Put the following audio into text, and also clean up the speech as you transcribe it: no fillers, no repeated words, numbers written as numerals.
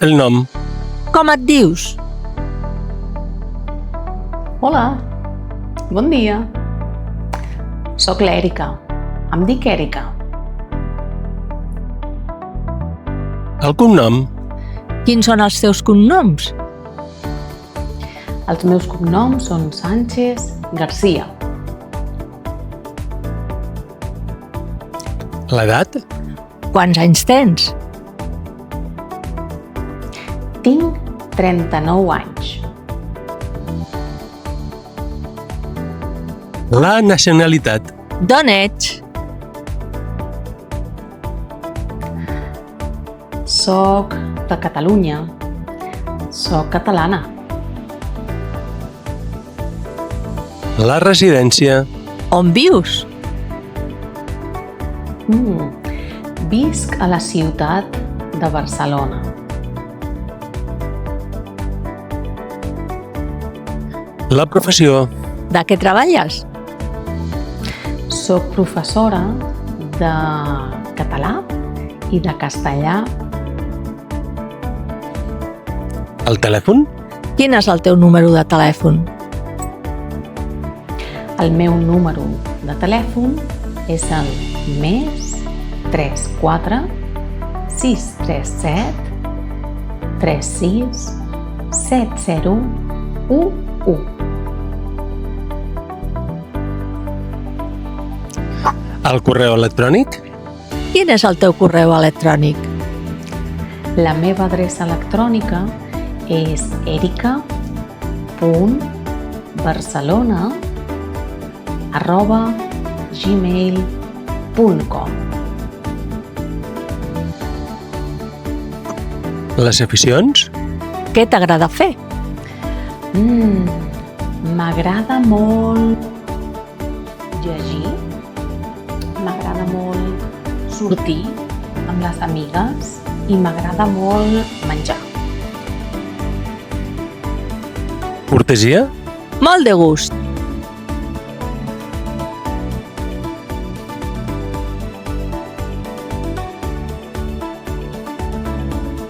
El nom. Com et dius? Hola, bon dia. Soc l'Èrica. Em dic Èrica. El cognom. Quins són els teus cognoms? Els meus cognoms són Sánchez García. L'edat. Quants anys tens? Tinc 39 anys. La nacionalitat. D'on ets? Soc de Catalunya. Soc catalana. La residència. On vius? Visc a la ciutat de Barcelona. La professió. De què treballes? Soc professora de català i de castellà. El telèfon. Quin és el teu número de telèfon? El meu número de telèfon és el +34 637 36 7011. El correu electrònic. Quin és el teu correu electrònic? La meva adreça electrònica és erica.barcelona@gmail.com. Les aficions. Què t'agrada fer? M'agrada molt llegir, m'agrada molt sortir amb les amigues i m'agrada molt menjar. Cortesia. Molt de gust.